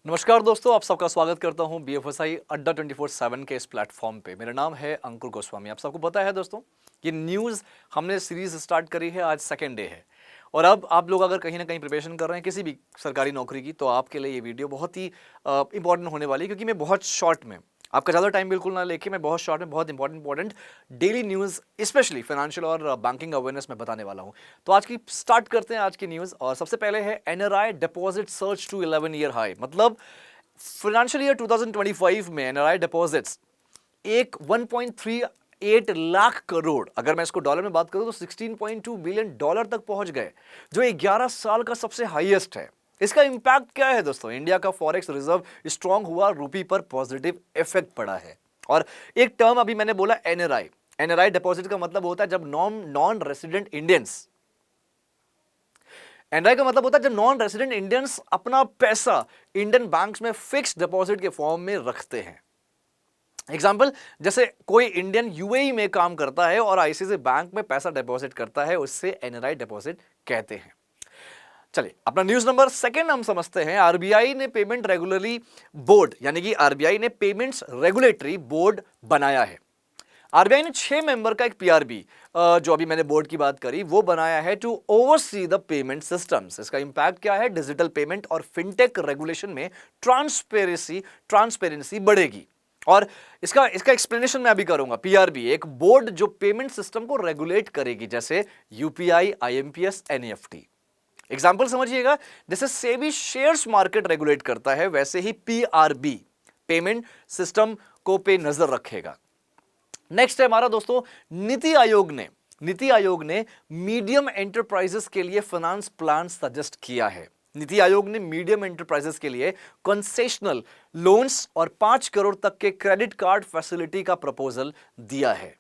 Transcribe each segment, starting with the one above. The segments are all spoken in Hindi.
नमस्कार दोस्तों, आप सबका स्वागत करता हूं बीएफएसआई अड्डा 24/7 के इस प्लेटफॉर्म पे। मेरा नाम है अंकुर गोस्वामी। आप सबको पता है दोस्तों, ये न्यूज़ हमने सीरीज स्टार्ट करी है, आज सेकंड डे है। और अब आप लोग अगर कहीं ना कहीं प्रिपरेशन कर रहे हैं किसी भी सरकारी नौकरी की, तो आपके लिए ये वीडियो बहुत ही इंपॉर्टेंट होने वाली है, क्योंकि मैं बहुत शॉर्ट में, आपका ज़्यादा टाइम बिल्कुल ना लेके, मैं बहुत शॉर्ट में बहुत important daily news, specially financial और बैंकिंग अवेयरनेस में बताने वाला हूँ। तो आज की स्टार्ट करते हैं आज की न्यूज़। और सबसे पहले है NRI deposit surge to 11 year high. मतलब फाइनेंशियल ईयर 2025 में एनआरआई डिपॉजिट्स एक 1.38 लाख करोड़, अगर मैं इसको डॉलर में बात करूं तो 16.2 बिलियन डॉलर तक पहुंच गए, जो 11 साल का सबसे हाईएस्ट है। इसका इंपैक्ट क्या है दोस्तों? इंडिया का फॉरेक्स रिजर्व स्ट्रांग हुआ, रूपी पर पॉजिटिव इफेक्ट पड़ा है। और एक टर्म अभी मैंने बोला एनआरआई। एनआरआई डिपॉजिट का मतलब होता है जब नॉन रेसिडेंट इंडियंस, एनआरआई का मतलब होता है जब नॉन रेसिडेंट इंडियंस अपना पैसा इंडियन बैंक्स में फिक्स डिपॉजिट के फॉर्म में रखते हैं। एग्जाम्पल, जैसे कोई इंडियन यूएई में काम करता है और आईसीआईसीआई बैंक में पैसा डिपॉजिट करता है, उससे एनआरआई डिपॉजिट कहते हैं। चलिए, अपना न्यूज नंबर सेकंड हम समझते हैं। आरबीआई ने पेमेंट रेगुलरी बोर्ड, यानी कि आरबीआई ने पेमेंट्स रेगुलेटरी बोर्ड बनाया है। आरबीआई ने 6 मेंबर का एक पीआरबी, जो अभी मैंने बोर्ड की बात करी, वो बनाया है to oversee the payment systems. इसका इंपैक्ट क्या है? डिजिटल पेमेंट और फिनटेक रेगुलेशन में ट्रांसपेरेंसी बढ़ेगी। और इसका इसका एक्सप्लेनेशन मैं अभी करूंगा। पीआरबी एक बोर्ड जो पेमेंट सिस्टम को रेगुलेट करेगी, जैसे यूपीआई, आईएमपीएस, एनईएफटी। एग्जाम्पल समझिएगा, जैसे सेबी शेयर्स मार्केट रेगुलेट करता है, वैसे ही पीआरबी पेमेंट सिस्टम को पे नजर रखेगा। नेक्स्ट है हमारा दोस्तों, नीति आयोग ने मीडियम एंटरप्राइजेस के लिए फाइनेंस प्लान सजेस्ट किया है। नीति आयोग ने मीडियम एंटरप्राइजेस के लिए कंसेशनल लोन्स और 5 करोड़ तक के क्रेडिट कार्ड फैसिलिटी का प्रपोजल दिया है।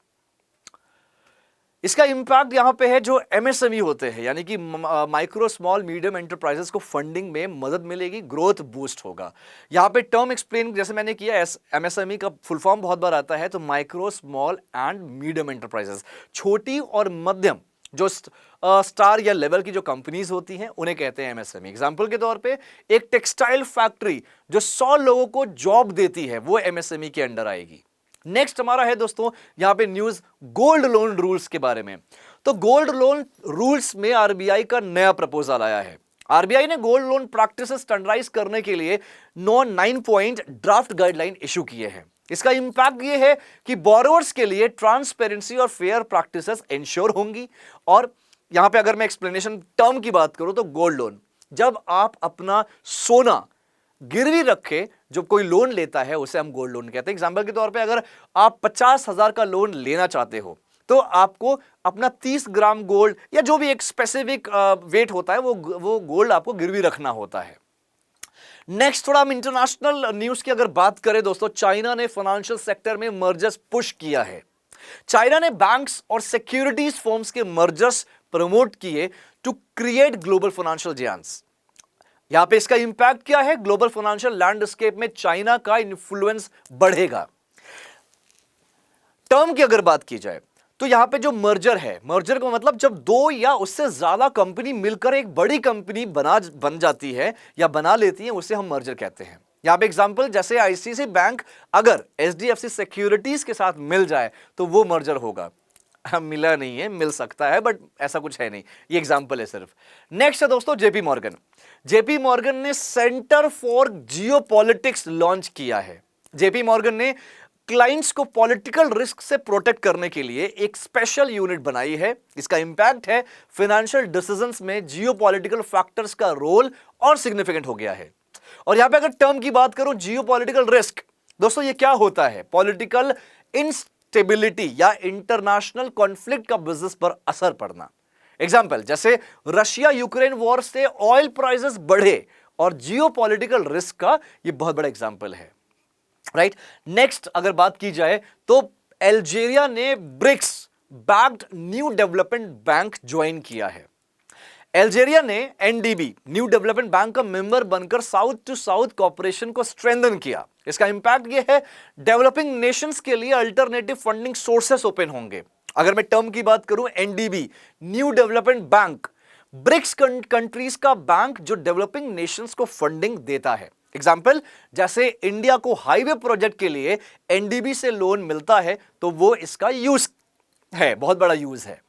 इसका इंपैक्ट यहां पे है, जो एमएसएमई होते हैं, यानी कि माइक्रो स्मॉल मीडियम एंटरप्राइजेस को फंडिंग में मदद मिलेगी, ग्रोथ बूस्ट होगा। यहां पे टर्म एक्सप्लेन जैसे मैंने किया, एमएसएमई का फुल फॉर्म बहुत बार आता है, तो micro small and medium enterprises, छोटी और मध्यम जो स्टार या लेवल की जो कंपनीज होती हैं, उन्हें कहते हैं एमएसएमई। एग्जांपल के तौर पे एक टेक्सटाइल फैक्ट्री जो 100 लोगों को जॉब देती है, वो एमएसएमई के अंडर आएगी। नेक्स्ट हमारा है दोस्तों यहां पे न्यूज गोल्ड लोन रूल्स के बारे में। तो गोल्ड लोन रूल्स में आरबीआई का नया प्रपोजल आया है। आरबीआई ने गोल्ड लोन प्रैक्टिसेस स्टैंडर्डाइज करने के लिए 9 पॉइंट ड्राफ्ट गाइडलाइन इशू किए हैं। इसका इंपैक्ट यह है कि बोरोवर्स के लिए ट्रांसपेरेंसी और फेयर प्रैक्टिसेस इंश्योर होंगी। और यहां पे अगर मैं एक्सप्लेनेशन टर्म की बात करूं, तो गोल्ड लोन, जब आप अपना सोना गिरवी रखे जो कोई लोन लेता है, उसे हम गोल्ड लोन कहते हैं। एग्जांपल के तौर पे अगर आप 50,000 का लोन लेना चाहते हो, तो आपको अपना 30 ग्राम गोल्ड या जो भी एक स्पेसिफिक वेट होता है, वो गोल्ड आपको गिरवी रखना होता है। नेक्स्ट, थोड़ा हम इंटरनेशनल न्यूज की अगर बात करें दोस्तों, चाइना ने फाइनेंशियल सेक्टर में मर्जर्स पुश किया है। चाइना ने बैंक्स और सिक्योरिटीज फर्म्स के मर्जर्स प्रमोट किए to create global financial giants. यहां पे इसका इंपैक्ट क्या है? ग्लोबल फाइनेंशियल लैंडस्केप में चाइना का इन्फ्लुएंस बढ़ेगा। टर्म की अगर बात की जाए, तो यहां पे जो मर्जर है, मर्जर का मतलब जब 2 या उससे ज्यादा कंपनी मिलकर एक बड़ी कंपनी बन जाती है या बना लेती है, उसे हम मर्जर कहते हैं। यहां पे एग्जांपल, जैसे आईसीआईसीआई बैंक अगर एचडीएफसी सिक्योरिटीज के साथ मिल जाए, तो वो मर्जर होगा। मिला नहीं है, मिल सकता है, बट ऐसा कुछ है नहीं, ये एग्जांपल है सिर्फ। नेक्स्ट है दोस्तों जेपी मॉर्गन। जेपी मॉर्गन ने सेंटर फॉर जियोपॉलिटिक्स लॉन्च किया है। जेपी मॉर्गन ने क्लाइंट्स को पॉलिटिकल रिस्क से प्रोटेक्ट करने के लिए एक स्पेशल यूनिट बनाई है। इसका इंपैक्ट है फाइनेंशियल डिसीजंस में जियोपॉलिटिकल फैक्टर्स का रोल और सिग्निफिकेंट हो गया है। और यहां पे अगर टर्म की बात करूं, जियोपॉलिटिकल रिस्क, दोस्तों ये क्या होता है? पॉलिटिकल इंस्टेबिलिटी या इंटरनेशनल कॉन्फ्लिक्ट का बिजनेस पर असर पड़ना। एग्जाम्पल, जैसे रशिया यूक्रेन वॉर से ऑयल प्राइसेस बढ़े, और जियोपॉलिटिकल रिस्क का ये बहुत बड़ा एग्जाम्पल है, राइट। नेक्स्ट अगर बात की जाए, तो अल्जीरिया ने BRICS backed New Development Bank join किया है। अल्जीरिया ने एनडीबी न्यू डेवलपमेंट बैंक का मेंबर बनकर साउथ टू साउथ कोऑपरेशन को स्ट्रेंथन किया। इसका इंपैक्ट यह है, डेवलपिंग नेशंस के लिए अल्टरनेटिव फंडिंग सोर्सेस ओपन होंगे। अगर मैं टर्म की बात करूं, NDB New Development Bank, BRICS countries का बैंक जो डेवलपिंग नेशंस को फंडिंग देता है। एग्जाम्पल, जैसे इंडिया को हाईवे प्रोजेक्ट के लिए एनडीबी से लोन मिलता है, तो वो इसका यूज है, बहुत बड़ा यूज है।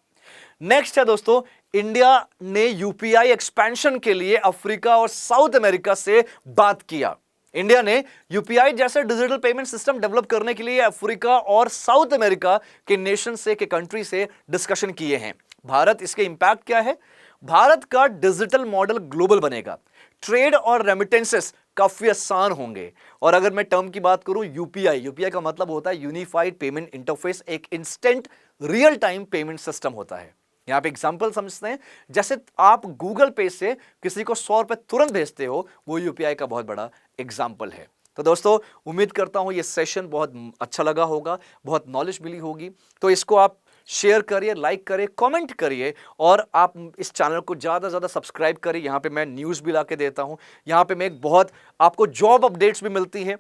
नेक्स्ट है दोस्तों, इंडिया ने यूपीआई एक्सपेंशन के लिए अफ्रीका और साउथ अमेरिका से बात किया। इंडिया ने यूपीआई जैसे डिजिटल पेमेंट सिस्टम डेवलप करने के लिए अफ्रीका और साउथ अमेरिका के नेशन से, के कंट्री से डिस्कशन किए हैं। भारत, इसके इंपैक्ट क्या है? भारत का डिजिटल मॉडल ग्लोबल बनेगा, ट्रेड और रेमिटेंसेस काफी आसान होंगे। और अगर मैं टर्म की बात करूं, यूपीआई, यूपीआई का मतलब होता है यूनिफाइड पेमेंट इंटरफेस, एक instant real time payment system होता है। यहां पे एग्जांपल समझते हैं, जैसे आप गूगल पे से किसी को 100 रुपए तुरंत भेजते हो, वो यूपीआई का बहुत बड़ा एग्जांपल है। तो दोस्तों, उम्मीद करता हूं ये सेशन बहुत अच्छा लगा होगा, बहुत नॉलेज मिली होगी। तो इसको आप शेयर करिए, लाइक करिए, कमेंट करिए, और आप इस चैनल को ज़्यादा से ज़्यादा सब्सक्राइब करिए। यहाँ पे मैं न्यूज़ भी ला के देता हूँ, यहाँ पे मैं एक बहुत आपको जॉब अपडेट्स भी मिलती हैं,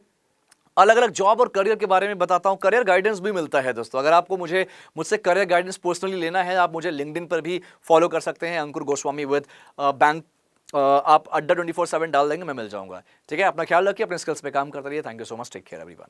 अलग अलग जॉब और करियर के बारे में बताता हूं, करियर गाइडेंस भी मिलता है दोस्तों। अगर आपको मुझसे करियर गाइडेंस पर्सनली लेना है, आप मुझे लिंक्डइन पर भी फॉलो कर सकते हैं, अंकुर गोस्वामी विद बैंक। आप अड्डा 24/7 डाल देंगे, मैं मिल जाऊंगा। ठीक है, अपना ख्याल रखिए, अपने स्किल्स पे काम करते रहिए। Thank you so much, take care everyone.